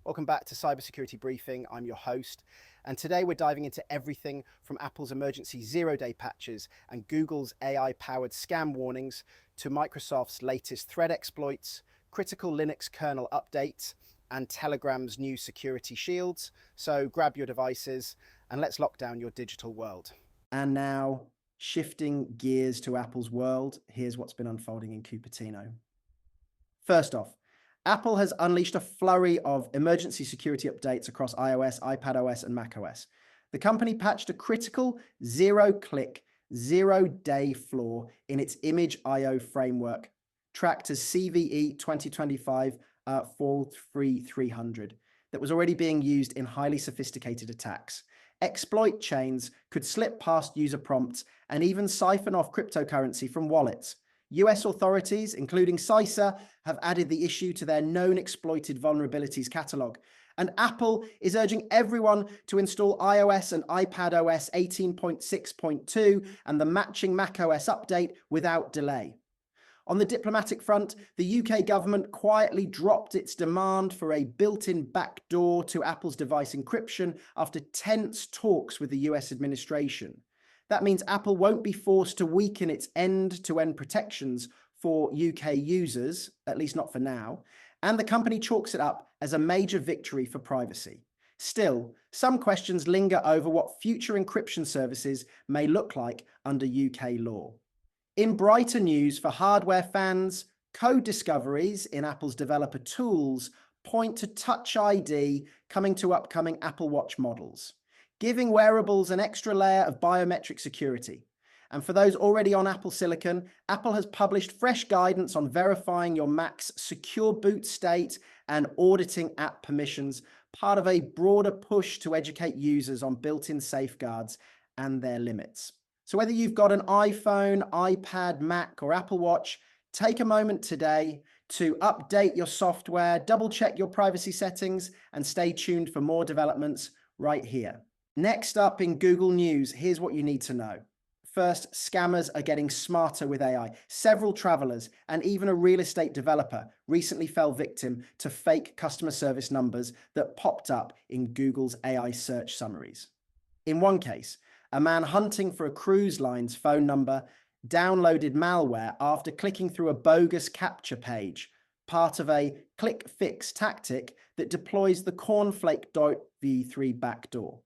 Welcome back to Cybersecurity Briefing. I'm your host, and today we're diving into everything from Apple's emergency zero-day patches and Google's AI-powered scam warnings to Microsoft's latest threat exploits, critical Linux kernel updates, and Telegram's new security shields. So grab your devices and let's lock down your digital world. And now, shifting gears to Apple's world, here's what's been unfolding in Cupertino. First off, Apple has unleashed a flurry of emergency security updates across iOS, iPadOS, and macOS. The company patched a critical zero-click, zero-day flaw in its ImageIO framework, tracked as CVE 2025 43300, that was already being used in highly sophisticated attacks. Exploit chains could slip past user prompts and even siphon off cryptocurrency from wallets. US authorities, including CISA, have added the issue to their known exploited vulnerabilities catalog. And Apple is urging everyone to install iOS and iPadOS 18.6.2 and the matching macOS update without delay. On the diplomatic front, the UK government quietly dropped its demand for a built-in backdoor to Apple's device encryption after tense talks with the US administration. That means Apple won't be forced to weaken its end-to-end protections for UK users, at least not for now, and the company chalks it up as a major victory for privacy. Still, some questions linger over what future encryption services may look like under UK law. In brighter news for hardware fans, code discoveries in Apple's developer tools point to Touch ID coming to upcoming Apple Watch models, giving wearables an extra layer of biometric security. And for those already on Apple Silicon, Apple has published fresh guidance on verifying your Mac's secure boot state and auditing app permissions, part of a broader push to educate users on built-in safeguards and their limits. So whether you've got an iPhone, iPad, Mac, or Apple Watch, take a moment today to update your software, double-check your privacy settings, and stay tuned for more developments right here. Next up in Google News, here's what you need to know. First, scammers are getting smarter with AI. Several travelers and even a real estate developer recently fell victim to fake customer service numbers that popped up in Google's AI search summaries. In one case, a man hunting for a cruise line's phone number downloaded malware after clicking through a bogus captcha page, part of a click fix tactic that deploys the cornflake.v3 backdoor.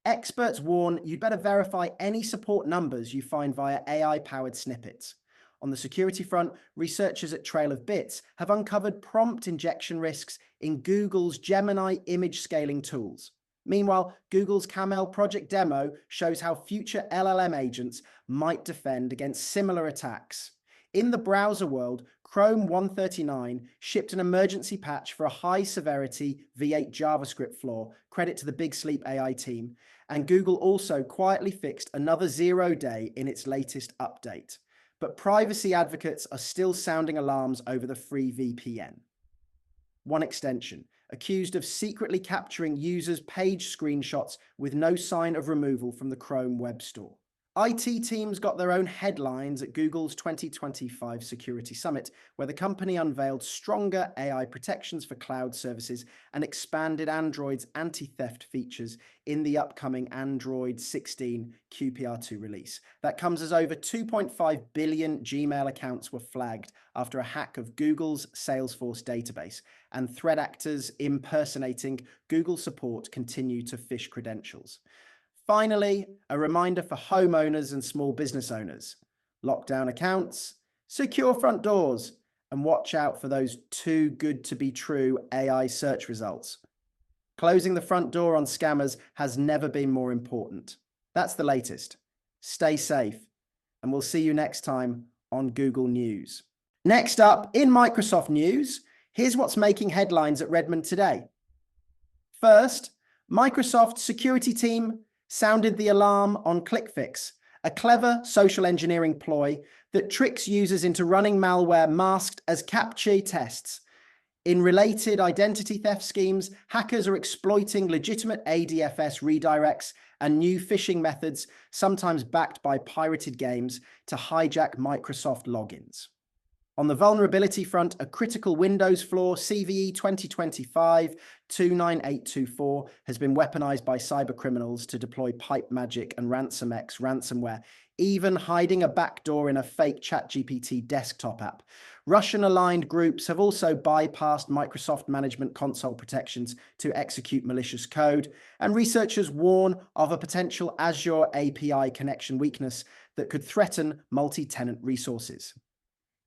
Experts warn you'd better verify any support numbers you find via AI-powered snippets. On the security front, researchers at Trail of Bits have uncovered prompt injection risks in Google's Gemini image scaling tools. Meanwhile, Google's Camel project demo shows how future LLM agents might defend against similar attacks. In the browser world, Chrome 139 shipped an emergency patch for a high-severity V8 JavaScript flaw, credit to the Big Sleep AI team, and Google also quietly fixed another zero-day in its latest update. But privacy advocates are still sounding alarms over the free VPN. One extension, accused of secretly capturing users' page screenshots with no sign of removal from the Chrome Web Store. IT teams got their own headlines at Google's 2025 Security Summit, where the company unveiled stronger AI protections for cloud services and expanded Android's anti-theft features in the upcoming Android 16 QPR2 release. That comes as over 2.5 billion Gmail accounts were flagged after a hack of Google's Salesforce database, and threat actors impersonating Google support continue to phish credentials. Finally, a reminder for homeowners and small business owners: lock down accounts, secure front doors, and watch out for those too good to be true AI search results. Closing the front door on scammers has never been more important. That's the latest. Stay safe, and we'll see you next time on Google News. Next up, in Microsoft news, here's what's making headlines at Redmond today. First, Microsoft's security team sounded the alarm on ClickFix, a clever social engineering ploy that tricks users into running malware masked as CAPTCHA tests. In related identity theft schemes, hackers are exploiting legitimate ADFS redirects and new phishing methods, sometimes backed by pirated games, to hijack Microsoft logins. On the vulnerability front, a critical Windows flaw, CVE 2025-29824, has been weaponized by cybercriminals to deploy Pipe Magic and RansomX ransomware, even hiding a backdoor in a fake ChatGPT desktop app. Russian-aligned groups have also bypassed Microsoft Management Console protections to execute malicious code, and researchers warn of a potential Azure API connection weakness that could threaten multi-tenant resources.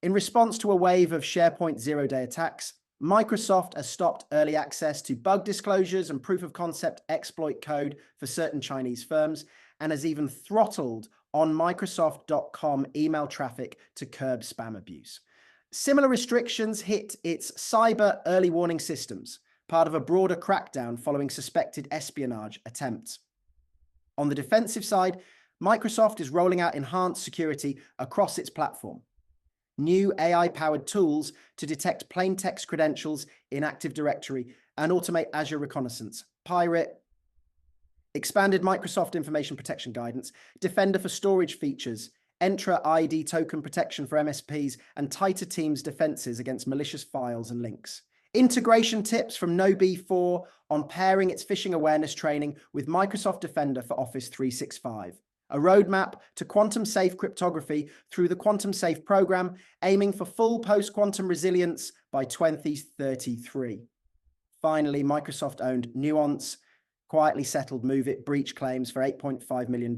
In response to a wave of SharePoint zero-day attacks, Microsoft has stopped early access to bug disclosures and proof-of-concept exploit code for certain Chinese firms, and has even throttled on Microsoft.com email traffic to curb spam abuse. Similar restrictions hit its cyber early warning systems, part of a broader crackdown following suspected espionage attempts. On the defensive side, Microsoft is rolling out enhanced security across its platform. New AI-powered tools to detect plain text credentials in Active Directory and automate Azure reconnaissance, Pirate, expanded Microsoft information protection guidance, Defender for storage features, Entra ID token protection for MSPs, and tighter Teams defenses against malicious files and links. Integration tips from KnowBe4 on pairing its phishing awareness training with Microsoft Defender for Office 365. A roadmap to quantum-safe cryptography through the Quantum Safe program, aiming for full post-quantum resilience by 2033. Finally, Microsoft-owned Nuance quietly settled MoveIt breach claims for $8.5 million,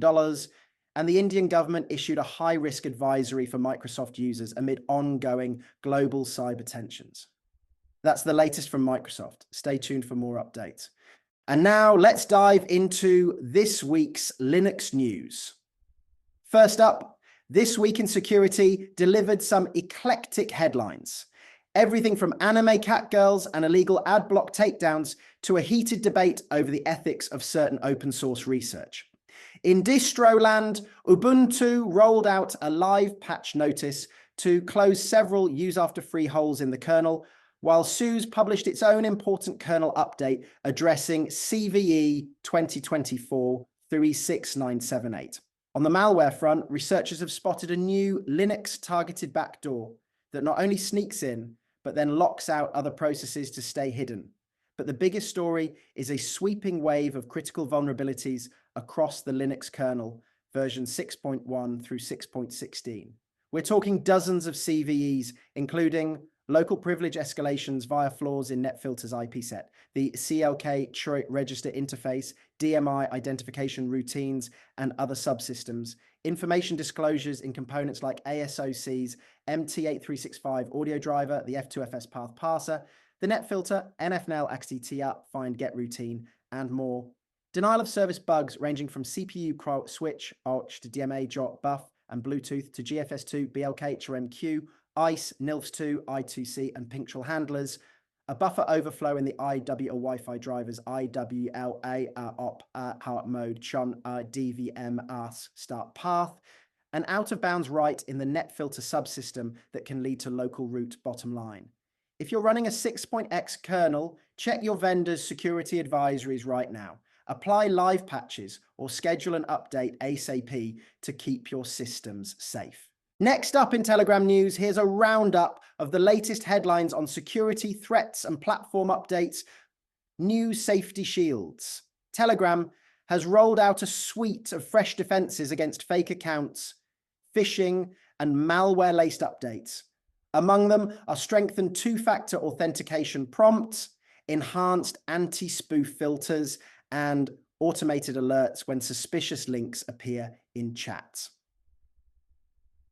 and the Indian government issued a high-risk advisory for Microsoft users amid ongoing global cyber tensions. That's the latest from Microsoft. Stay tuned for more updates. And now let's dive into this week's Linux news. First up, This Week in Security delivered some eclectic headlines. Everything from anime catgirls and illegal ad block takedowns to a heated debate over the ethics of certain open source research. In Distroland, Ubuntu rolled out a live patch notice to close several use after free holes in the kernel, while SUSE published its own important kernel update addressing CVE 2024-36978. On the malware front, researchers have spotted a new Linux-targeted backdoor that not only sneaks in, but then locks out other processes to stay hidden. But the biggest story is a sweeping wave of critical vulnerabilities across the Linux kernel, version 6.1 through 6.16. We're talking dozens of CVEs, including local privilege escalations via flaws in NetFilter's IP set, the CLK register interface, DMI identification routines, and other subsystems, information disclosures in components like ASOC's MT8365 audio driver, the F2FS path parser, the NetFilter, NFNL XDT find get routine, and more. Denial of service bugs ranging from CPU switch, OCH to DMA, JOT, buff, and Bluetooth to GFS2, BLK, HRMQ, ICE, NILFS2, I2C, and Punctual handlers, a buffer overflow in the IW or Wi-Fi drivers IWLA op heart mode chun DVM start path, an out-of-bounds write in the NetFilter subsystem that can lead to local root bottom line. If you're running a 6.x kernel, check your vendor's security advisories right now. Apply live patches or schedule an update ASAP to keep your systems safe. Next up in Telegram news, here's a roundup of the latest headlines on security threats and platform updates. New safety shields. Telegram has rolled out a suite of fresh defenses against fake accounts, phishing, and malware-laced updates. Among them are strengthened two-factor authentication prompts, enhanced anti-spoof filters, and automated alerts when suspicious links appear in chats.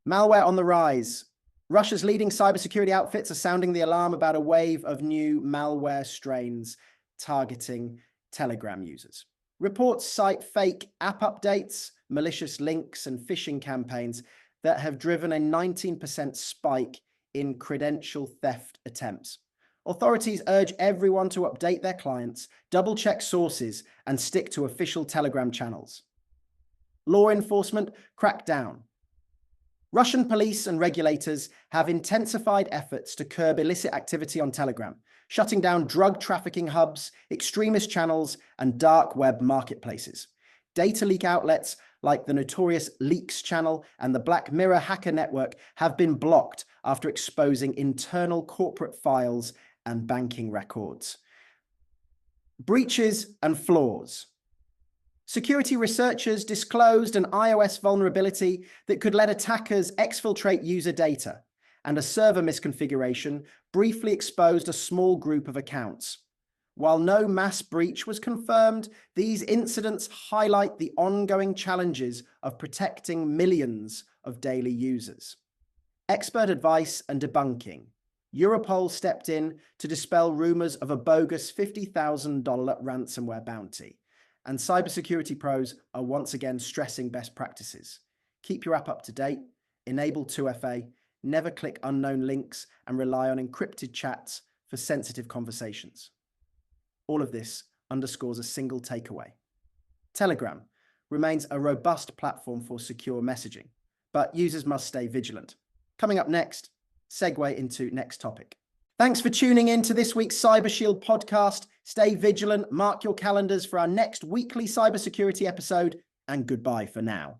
Malware on the rise. Russia's leading cybersecurity outfits are sounding the alarm about a wave of new malware strains targeting Telegram users. Reports cite fake app updates, malicious links, and phishing campaigns that have driven a 19% spike in credential theft attempts. Authorities urge everyone to update their clients, double-check sources, and stick to official Telegram channels. Law enforcement crack down. Russian police and regulators have intensified efforts to curb illicit activity on Telegram, shutting down drug trafficking hubs, extremist channels, and dark web marketplaces. Data leak outlets like the notorious Leaks channel and the Black Mirror hacker network have been blocked, after exposing internal corporate files and banking records. Breaches and flaws. Security researchers disclosed an iOS vulnerability that could let attackers exfiltrate user data, and a server misconfiguration briefly exposed a small group of accounts. While no mass breach was confirmed, these incidents highlight the ongoing challenges of protecting millions of daily users. Expert advice and debunking. Europol stepped in to dispel rumors of a bogus $50,000 ransomware bounty, and cybersecurity pros are once again stressing best practices. Keep your app up to date, enable 2FA, never click unknown links, and rely on encrypted chats for sensitive conversations. All of this underscores a single takeaway. Telegram remains a robust platform for secure messaging, but users must stay vigilant. Coming up next, segue into next topic. Thanks for tuning in to this week's Cyber Shield podcast. Stay vigilant, mark your calendars for our next weekly cybersecurity episode, and goodbye for now.